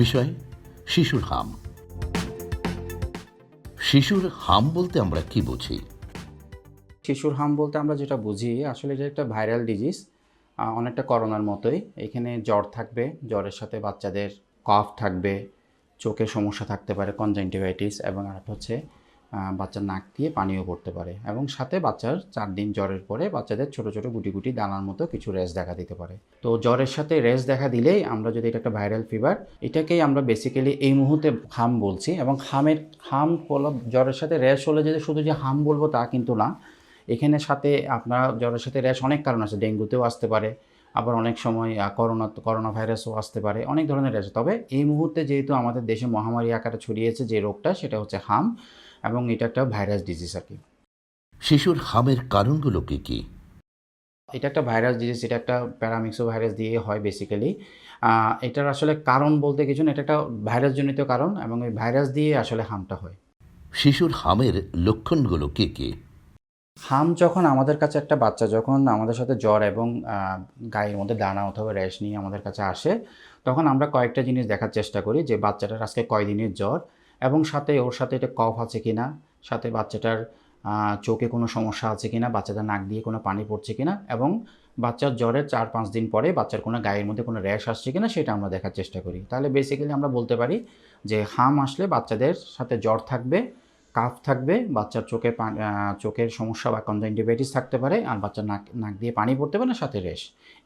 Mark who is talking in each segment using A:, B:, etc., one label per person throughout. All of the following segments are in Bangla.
A: বিষয় শিশুর হাম। শিশুর হাম বলতে আমরা কি বুঝি?
B: শিশুর হাম বলতে আমরা যেটা বুঝি আসলে এটা একটা ভাইরাল ডিজিজ, অনেকটা করোনার মতোই। এখানে জ্বর থাকবে, জ্বরের সাথে বাচ্চাদের কফ থাকবে, চোখের সমস্যা থাকতে পারে কনজাংটিভাইটিস, এবং আরেকটা হচ্ছে বাচ্চার নাক দিয়ে পানিও পড়তে পারে, এবং সাথে বাচ্চার 4 দিন জ্বরের পরে বাচ্চাদের ছোটো ছোটো গুটি গুটি দানার মতো কিছু র্যাশ দেখা দিতে পারে। তো জ্বরের সাথে র্যাশ দেখা দিলেই আমরা যদি এটা একটা ভাইরাল ফিভার, এটাকেই আমরা বেসিক্যালি এই মুহূর্তে হাম বলছি। এবং হাম হলো জ্বরের সাথে র্যাশ হলে যে শুধু যে হাম বলবো তা কিন্তু না। এখানে সাথে আপনার জ্বরের সাথে র্যাশ অনেক কারণ আছে, ডেঙ্গুতেও আসতে পারে, আবার অনেক সময় করোনা ভাইরাসও আসতে পারে, অনেক ধরনের র্যাশ। তবে এই মুহূর্তে যেহেতু আমাদের দেশে মহামারী আকারে ছড়িয়েছে যে রোগটা, সেটা হচ্ছে হাম, এবং এটা একটা ভাইরাস ডিজিজ আর কি।
A: শিশুর হামের কারণগুলো কি কি?
B: এটা একটা ভাইরাস ডিজিজ, এটা একটা প্যারামিক্সো ভাইরাস দিয়ে হয় বেসিক্যালি। এটার আসলে কারণ বলতে কিছু না, এটা একটা ভাইরাসজনিত কারণ, এবং এই ভাইরাস দিয়ে আসলে হামটা হয়।
A: শিশুর হামের লক্ষণগুলো কি কি?
B: হাম যখন আমাদের কাছে একটা বাচ্চা যখন আমাদের সাথে জ্বর এবং গায়ের মধ্যে দানা অথবা র্যাশ নিয়ে আমাদের কাছে আসে, তখন আমরা কয়েকটা জিনিস দেখার চেষ্টা করি যে বাচ্চাটার আজকে কয়দিনের জ্বর, এবং সাথে ওর সাথে এটা কফ আছে কিনা, সাথে বাচ্চাটার চোখে কোনো সমস্যা আছে কিনা, বাচ্চাটার নাক দিয়ে কোনো পানি পড়ছে কিনা, এবং বাচ্চার জ্বরের 4-5 দিন পরে বাচ্চার কোনো গায়ের মধ্যে কোনো র্যাশ আসছে কিনা সেটা আমরা দেখার চেষ্টা করি। তাহলে বেসিক্যালি আমরা বলতে পারি যে হাম আসলে বাচ্চাদের সাথে জ্বর থাকবে, কাফ থাকবে, বাচ্চার চোখের সমস্যা বা কনজাংটিভাইটিস থাকতে পারে, আর বাচ্চার নাক দিয়ে পানি পড়তে পারে, সাথে রেশ।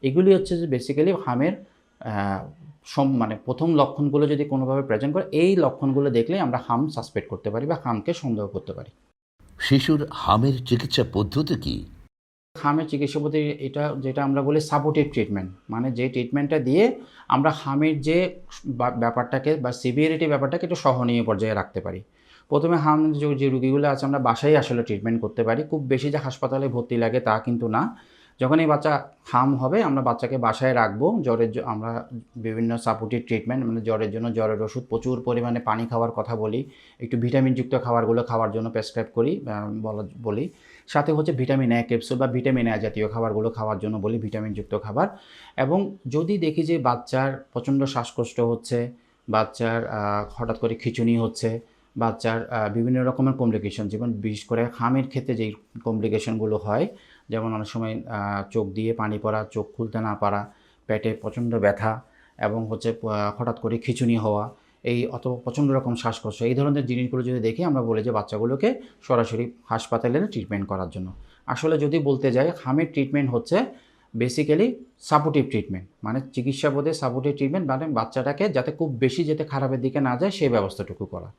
B: এগুলি হচ্ছে যে বেসিক্যালি হামের মানে প্রথম লক্ষণগুলো যদি কোনোভাবে প্রেজেন্ট করে, এই লক্ষণগুলো দেখলে আমরা হাম সাসপেক্ট করতে পারি বা হামকে সন্দেহ করতে পারি।
A: শিশুর হামের চিকিৎসা পদ্ধতি কি?
B: হামের চিকিৎসা পদ্ধতি এটা যেটা আমরা বলি সাপোর্টিভ ট্রিটমেন্ট, মানে যে ট্রিটমেন্টটা দিয়ে আমরা হামের যে ব্যাপারটাকে বা সিভিয়ারিটি ব্যাপারটাকে একটু সহনীয় পর্যায়ে রাখতে পারি। প্রথমে হাম যে রুগীগুলো আছে আমরা বাসায় আসলে ট্রিটমেন্ট করতে পারি, খুব বেশি যে হাসপাতালে ভর্তি লাগে তা কিন্তু না। যখন এই বাচ্চা হাম হবে আমরা বাচ্চাকে বাসায় রাখবো। আমরা বিভিন্ন সাপোর্টিভ ট্রিটমেন্ট, মানে জ্বরের জন্য জ্বরের ওষুধ, প্রচুর পরিমাণে পানি খাওয়ার কথা বলি, একটু ভিটামিনযুক্ত খাবারগুলো খাওয়ার জন্য প্রেসক্রাইব করি, বলি। সাথে হচ্ছে ভিটামিন এ ক্যাপসুল বা ভিটামিন এ জাতীয় খাবারগুলো খাওয়ার জন্য বলি, ভিটামিনযুক্ত খাবার। এবং যদি দেখি যে বাচ্চার প্রচণ্ড শ্বাসকষ্ট হচ্ছে, বাচ্চার হঠাৎ করে খিঁচুনি হচ্ছে, বাচ্চার বিভিন্ন রকমের কমপ্লিকেশন, যেমন বিশেষ করে হামের ক্ষেত্রে যেই কমপ্লিকেশনগুলো হয়, যেমন অনেক সময় চোখ দিয়ে পানি পড়া, চোখ খুলতে না পারা, পেটে প্রচণ্ড ব্যথা, এবং হচ্ছে হঠাৎ করে খিঁচুনি হওয়া, অথবা প্রচণ্ড রকম শ্বাসকষ্ট, এই ধরনের জিনিসগুলো যদি দেখি আমরা বলি যে বাচ্চাগুলোকে সরাসরি হাসপাতালে ট্রিটমেন্ট করার জন্য। আসলে যদি বলতে যাই, হামের ট্রিটমেন্ট হচ্ছে বেসিক্যালি সাপোর্টিভ ট্রিটমেন্ট, মানে চিকিৎসা বোধে সাপোর্টিভ ট্রিটমেন্ট, মানে বাচ্চাটাকে যাতে খুব বেশি যাতে খারাপের দিকে না যায় সেই ব্যবস্থাটুকু করা।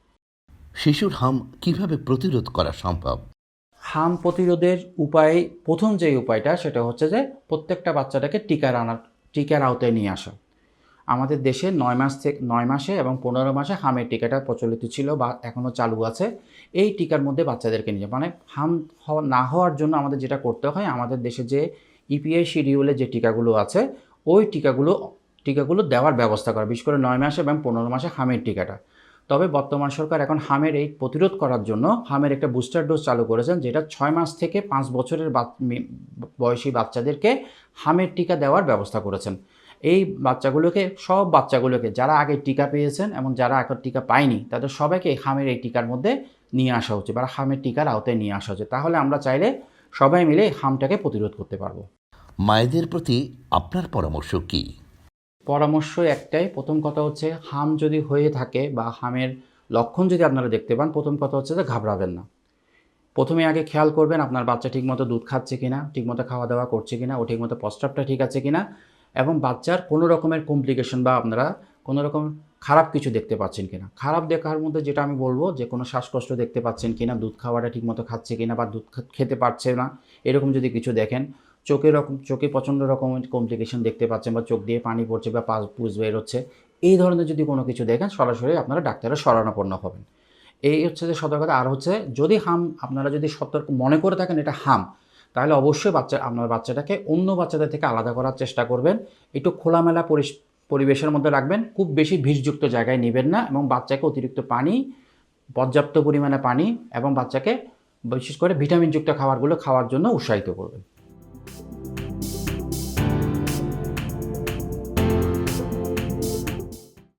A: শিশুর হাম কিভাবে প্রতিরোধ করা সম্ভব?
B: হাম প্রতিরোধের উপায়, প্রথম যে উপায়টা সেটা হচ্ছে যে প্রত্যেকটা বাচ্চাটাকে টিকার আওতায় নিয়ে আসা। আমাদের দেশে 9 মাসে এবং 15 মাসে হামের টিকাটা প্রচলিত ছিল বা এখনও চালু আছে। এই টিকার মধ্যে বাচ্চাদেরকে নিয়ে, মানে হাম না হওয়ার জন্য আমাদের যেটা করতে হয়, আমাদের দেশে যে ইপিআই শিডিউলে যে টিকাগুলো আছে, ওই টিকাগুলো দেওয়ার ব্যবস্থা করা, বিশেষ করে 9 মাসে এবং 15 মাসে হামের টিকাটা। তবে বর্তমান সরকার এখন হামের এই প্রতিরোধ করার জন্য হামের একটা বুস্টার ডোজ চালু করেছেন, যেটা 6 মাস থেকে 5 বছরের বয়সী বাচ্চাদেরকে হামের টিকা দেওয়ার ব্যবস্থা করেছেন। এই সব বাচ্চাগুলোকে যারা আগে টিকা পেয়েছেন এবং যারা এখন টিকা পায়নি, তাদের সবাইকে হামের এই টিকার মধ্যে নিয়ে আসা হচ্ছে, বা হামের টিকার আওতায় নিয়ে আসা হচ্ছে। তাহলে আমরা চাইলে সবাই মিলে হামটাকে প্রতিরোধ করতে পারবো।
A: মায়েদের প্রতি আপনার পরামর্শ কি?
B: পরামর্শ একটাই, প্রথম কথা হচ্ছে হাম যদি হয়ে থাকে বা হামের লক্ষণ যদি আপনারা দেখতে পান, প্রথম কথা হচ্ছে যে ঘাবড়াবেন না। প্রথমে আগে খেয়াল করবেন আপনার বাচ্চা ঠিকমতো দুধ খাচ্ছে কিনা, ঠিকমতো খাওয়া দাওয়া করছে কিনা, ও ঠিকমতো প্রস্রাবটা ঠিক আছে কিনা, এবং বাচ্চার কোনো রকমের কমপ্লিকেশন বা আপনারা কোনো রকম খারাপ কিছু দেখতে পাচ্ছেন কিনা। খারাপ দেখার মধ্যে যেটা আমি বলবো, যে কোনো শ্বাসকষ্ট দেখতে পাচ্ছেন কিনা, দুধ খাওয়াটা ঠিকমতো খাচ্ছে কিনা বা দুধ খেতে পারছে না, এরকম যদি কিছু দেখেন। চোখে প্রচণ্ড রকমের কমপ্লিকেশন দেখতে পাচ্ছেন, বা চোখ দিয়ে পানি পড়ছে বা পুজ বের হচ্ছে, এই ধরনের যদি কোনো কিছু দেখেন, সরাসরি আপনারা ডাক্তারের শরণাপন্ন হবেন। এই হচ্ছে যে সতর্কতা। আর হচ্ছে যদি আপনারা যদি সতর্ক মনে করে থাকেন এটা হাম, তাহলে অবশ্যই আপনার বাচ্চাটাকে অন্য বাচ্চাদের থেকে আলাদা করার চেষ্টা করবেন। একটু খোলামেলা পরিবেশের মধ্যে রাখবেন, খুব বেশি ভিড়যুক্ত জায়গায় নেবেন না, এবং বাচ্চাকে অতিরিক্ত পানি, পর্যাপ্ত পরিমাণে পানি, এবং বাচ্চাকে বিশেষ করে ভিটামিনযুক্ত খাবারগুলো খাওয়ার জন্য উৎসাহিত করবেন।